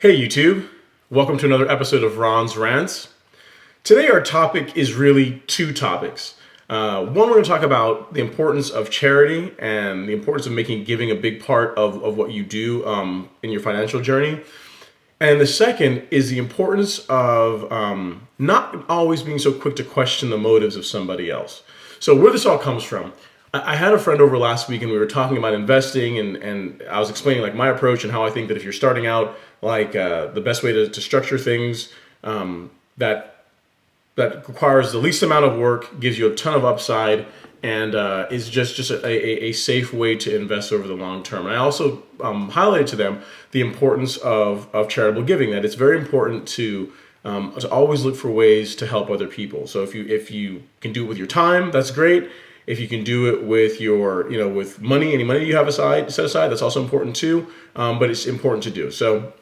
Hey YouTube, welcome to another episode of Ron's Rants. Today our topic is really two topics. One, we're going to talk about the importance of charity and the importance of making giving a big part of what you do in your financial journey. And the second is the importance of not always being so quick to question the motives of somebody else. So where this all comes from, I had a friend over last week and we were talking about investing and I was explaining like my approach and how I think that if you're starting out, the best way to structure things that requires the least amount of work, gives you a ton of upside, and is just a safe way to invest over the long term. And I also highlighted to them the importance of charitable giving, that it's very important to always look for ways to help other people. So if you can do it with your time, that's great. If you can do it with your, with money, any money you have set aside, that's also important too. But it's important to do. So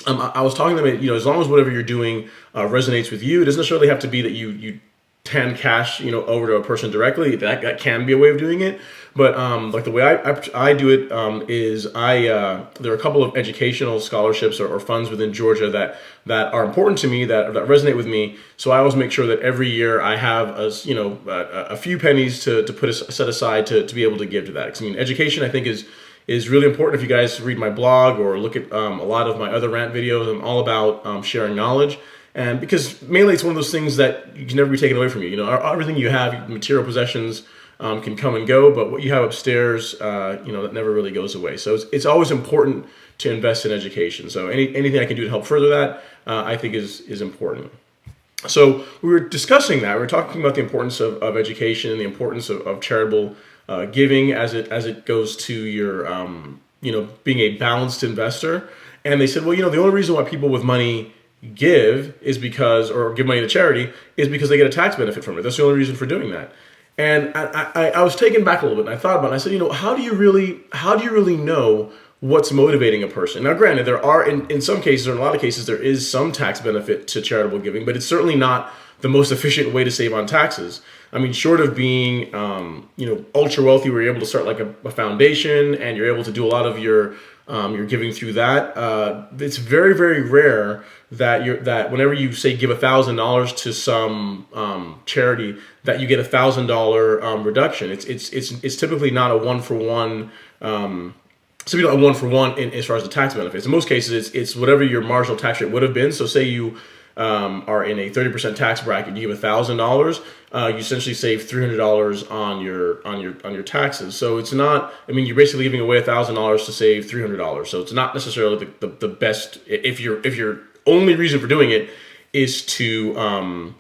I was talking to them, as long as whatever you're doing resonates with you, it doesn't necessarily have to be that you hand cash, over to a person directly. That can be a way of doing it. But like the way I do it is there are a couple of educational scholarships or funds within Georgia that are important to me, that resonate with me. So I always make sure that every year I have a few pennies to set aside to be able to give to that. 'Cause, education I think is really important. If you guys read my blog or look at a lot of my other rant videos, I'm all about sharing knowledge. And because mainly it's one of those things that you can never be taken away from you. Everything you have, material possessions, can come and go, but what you have upstairs, that never really goes away. So it's always important to invest in education. So anything I can do to help further that, I think is important. So we were discussing that. We were talking about the importance of education and the importance of charitable giving as it goes to your, being a balanced investor. And they said, well, the only reason why people with money give money to charity is because they get a tax benefit from it. That's the only reason for doing that. And I was taken back a little bit, and I thought about it. I said, how do you really know what's motivating a person? Now, granted, there are in some cases, or in a lot of cases, there is some tax benefit to charitable giving, but it's certainly not the most efficient way to save on taxes. Short of being, ultra wealthy, where you're able to start like a foundation and you're able to do a lot of your giving through that. It's very, very rare that whenever you say give $1,000 to some charity, that you get $1,000 reduction. It's typically not a one for one. So we don't have one for one as far as the tax benefits. In most cases, it's whatever your marginal tax rate would have been. So say you are in a 30% tax bracket, you give $1,000, you essentially save $300 on your taxes. So it's not, you're basically giving away $1,000 to save $300. So it's not necessarily the best if your only reason for doing it is to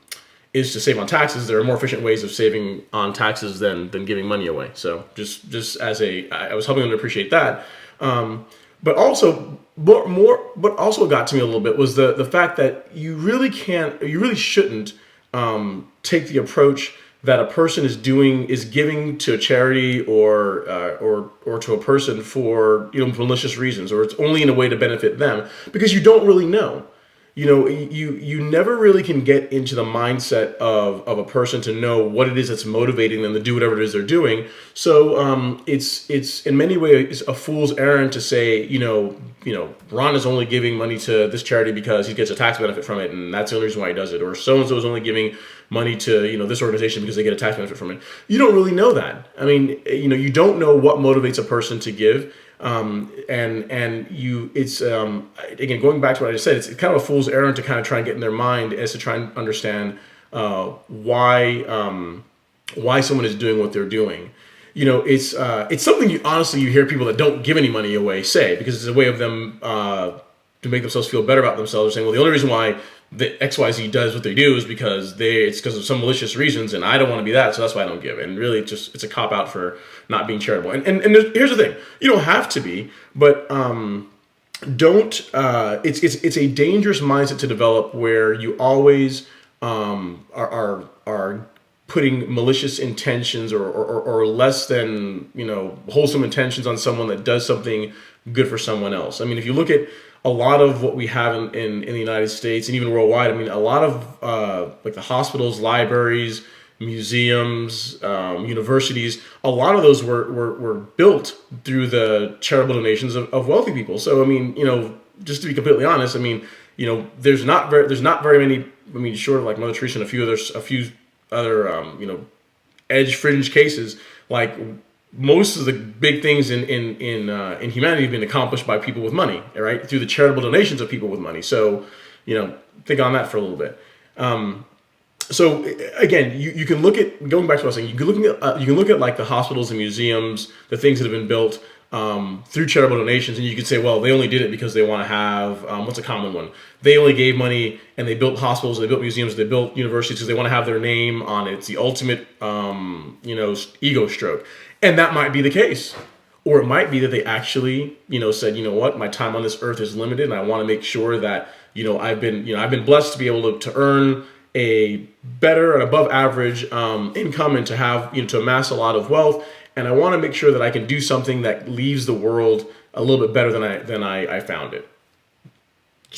save on taxes. There are more efficient ways of saving on taxes than giving money away. So just as I was helping them to appreciate that. But also what also got to me a little bit was the fact that you really shouldn't take the approach that a person is giving to a charity or to a person for malicious reasons, or it's only in a way to benefit them, because you don't really know. You never really can get into the mindset of a person to know what it is that's motivating them to do whatever it is they're doing. So it's in many ways a fool's errand to say, Ron is only giving money to this charity because he gets a tax benefit from it, and that's the only reason why he does it. Or so-and-so is only giving money to, this organization because they get a tax benefit from it. You don't really know that. You don't know what motivates a person to give. Again, going back to what I just said, it's kind of a fool's errand to kind of try and get in their mind as to try and understand why someone is doing what they're doing. It's something you hear people that don't give any money away say, because it's a way of them to make themselves feel better about themselves. They're saying, well, the only reason why the XYZ does what they do is because it's because of some malicious reasons, and I don't want to be that, so that's why I don't give. And really, it's a cop out for not being charitable. And here's the thing: you don't have to be, but don't. It's a dangerous mindset to develop where you always are putting malicious intentions or less than wholesome intentions on someone that does something good for someone else. If you look at a lot of what we have in the United States and even worldwide, a lot of like the hospitals, libraries, museums, universities, a lot of those were built through the charitable donations of wealthy people. So just to be completely honest, I mean, there's not very many. I mean, short of like Mother Teresa and a few other, edge fringe cases, like most of the big things in humanity have been accomplished by people with money, right? Through the charitable donations of people with money. So, think on that for a little bit. So again, you can look at, going back to what I was saying, you can look at like the hospitals and museums, the things that have been built through charitable donations, and you could say, well, they only did it because they want to have, what's a common one? They only gave money and they built hospitals, they built museums, they built universities because they want to have their name on it. It's the ultimate, ego stroke. And that might be the case. Or it might be that they actually, said, what, my time on this earth is limited and I want to make sure that, I've been blessed to be able to earn a better and above average income and to have, to amass a lot of wealth. And I want to make sure that I can do something that leaves the world a little bit better than I found it.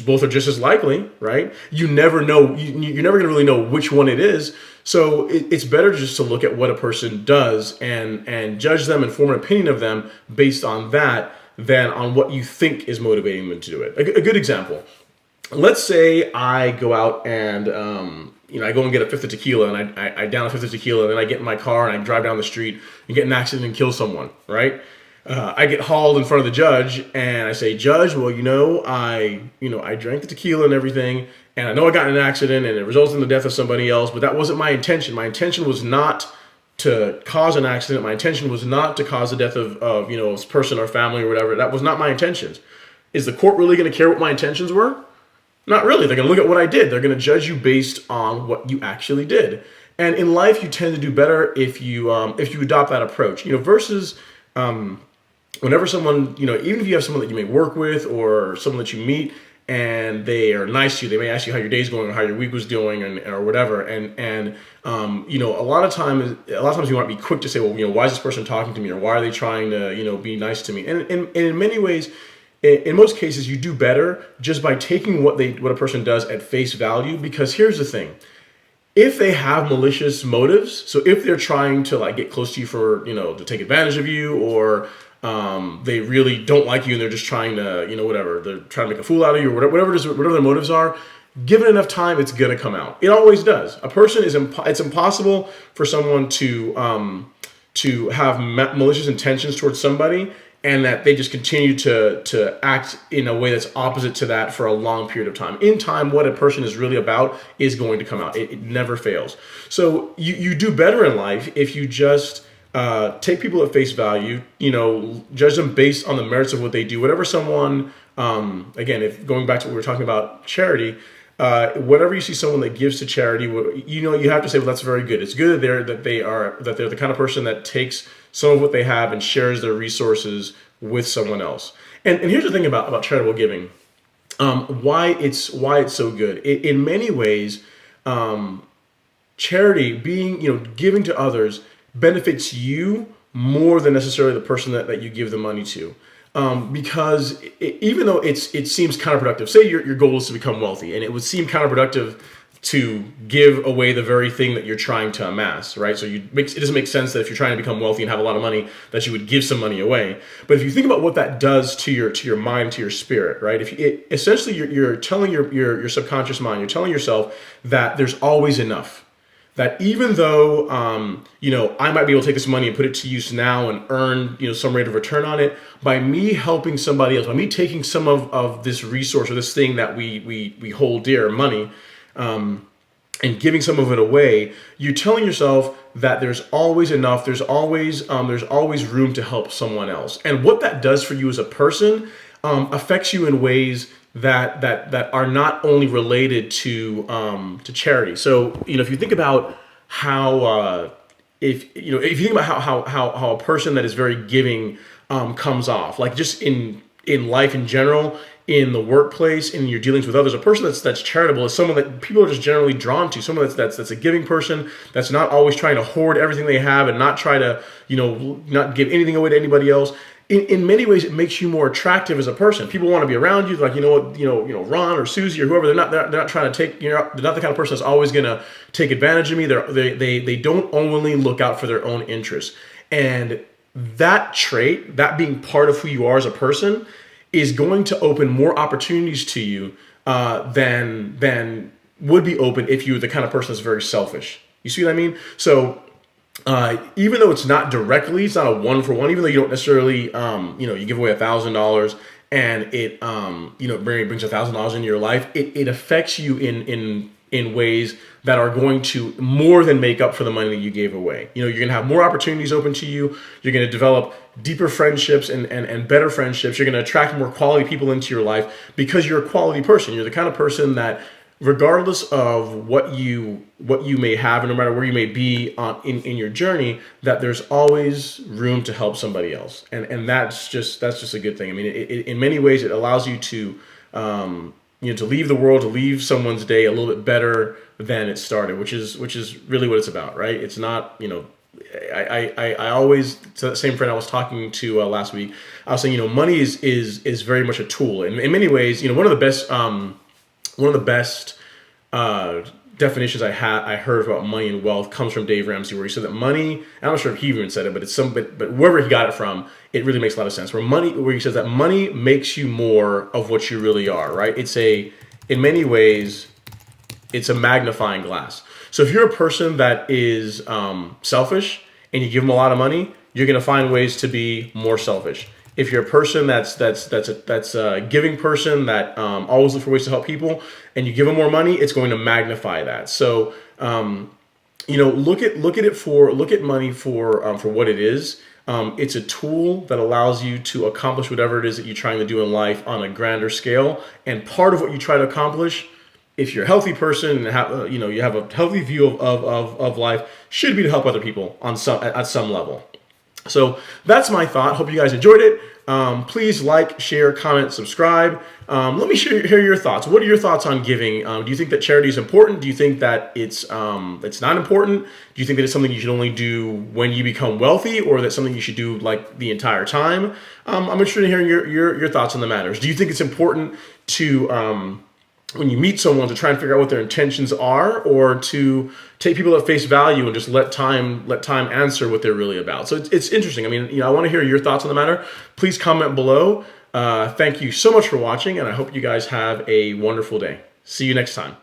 Both are just as likely, right? You never know. You're never going to really know which one it is. So it's better just to look at what a person does and judge them and form an opinion of them based on that than on what you think is motivating them to do it. A good example. Let's say I go out and I go and get a fifth of tequila and I down a fifth of tequila and then I get in my car and I drive down the street and get in an accident and kill someone, right? I get hauled in front of the judge and I say, Judge, well, I drank the tequila and everything, and I know I got in an accident and it resulted in the death of somebody else, but that wasn't my intention. My intention was not to cause an accident. My intention was not to cause the death of this person or family or whatever. That was not my intentions. Is the court really going to care what my intentions were? Not really. They're going to look at what I did. They're going to judge you based on what you actually did. And in life, you tend to do better if you adopt that approach. Versus whenever someone, even if you have someone that you may work with or someone that you meet and they are nice to you, they may ask you how your day's going or how your week was doing or whatever. And a lot of times you want to be quick to say, well, why is this person talking to me, or why are they trying to be nice to me? And in many ways, in most cases, you do better just by taking what a person does at face value. Because here's the thing: if they have malicious motives, so if they're trying to like get close to you for to take advantage of you, or they really don't like you and they're just trying to whatever, they're trying to make a fool out of you, or whatever their motives are, given enough time, it's gonna come out. It always does. A person it's impossible for someone to have malicious intentions towards somebody and that they just continue to act in a way that's opposite to that for a long period of time. In time, what a person is really about is going to come out. It never fails. So you do better in life if you just take people at face value, judge them based on the merits of what they do. Whatever someone, again, if going back to what we were talking about, charity, whatever you see someone that gives to charity, you have to say, well, that's very good. It's good that they're the kind of person that takes some of what they have and shares their resources with someone else. And here's the thing about charitable giving, why it's so good. In many ways, charity, giving to others, benefits you more than necessarily the person that you give the money to. Because even though it seems counterproductive, say your goal is to become wealthy, and it would seem counterproductive to give away the very thing that you're trying to amass, right? So it doesn't make sense that if you're trying to become wealthy and have a lot of money, that you would give some money away. But if you think about what that does to your mind, to your spirit, right? Essentially you're telling your subconscious mind, you're telling yourself that there's always enough. That even though, I might be able to take this money and put it to use now and earn, some rate of return on it, by me helping somebody else, by me taking some of this resource or this thing that we hold dear, money, and giving some of it away, you're telling yourself that there's always enough, there's always room to help someone else. And what that does for you as a person affects you in ways that are not only related to charity. So if you think about how if you think about how a person that is very giving comes off, like just in life in general, in the workplace, in your dealings with others, a person that's charitable is someone that people are just generally drawn to. Someone that's a giving person, that's not always trying to hoard everything they have and not try to not give anything away to anybody else. In many ways, it makes you more attractive as a person. People want to be around you. Like Ron or Susie or whoever. They're not trying to take. They're not the kind of person that's always going to take advantage of me. They don't only look out for their own interests. And that trait, that being part of who you are as a person, is going to open more opportunities to you than would be open if you were the kind of person that's very selfish. You see what I mean? So even though it's not directly, it's not a one for one. Even though you don't necessarily, you give away $1,000 and it, brings $1,000 into your life, it affects you in ways that are going to more than make up for the money that you gave away. You're going to have more opportunities open to you. You're going to develop deeper friendships and better friendships. You're going to attract more quality people into your life because you're a quality person. You're the kind of person that, regardless of what you may have, and no matter where you may be in your journey, that there's always room to help somebody else, and that's just a good thing. I mean, in many ways, it allows you to to leave the world, to leave someone's day a little bit better than it started, which is really what it's about, right? It's not, I always, to that same friend I was talking to last week, I was saying, money is very much a tool, and in many ways, one of the best definitions I heard about money and wealth comes from Dave Ramsey, where he said that money, I'm not sure if he even said it, but wherever he got it from, it really makes a lot of sense. Where he says that money makes you more of what you really are, right? In many ways, it's a magnifying glass. So if you're a person that is selfish and you give them a lot of money, you're going to find ways to be more selfish. If you're a person that's a giving person that always look for ways to help people, and you give them more money, it's going to magnify that. So look at money for what it is. It's a tool that allows you to accomplish whatever it is that you're trying to do in life on a grander scale. And part of what you try to accomplish, if you're a healthy person and you have a healthy view of life, should be to help other people at some level. So that's my thought. Hope you guys enjoyed it. Please like, share, comment, subscribe. Let me hear your thoughts. What are your thoughts on giving? Do you think that charity is important? Do you think that it's not important? Do you think that it's something you should only do when you become wealthy, or that something you should do like the entire time? I'm interested in hearing your thoughts on the matters. Do you think it's important to when you meet someone to try and figure out what their intentions are, or to take people at face value and just let time answer what they're really about? So it's interesting. I mean, I want to hear your thoughts on the matter. Please comment below. Thank you so much for watching, and I hope you guys have a wonderful day. See you next time.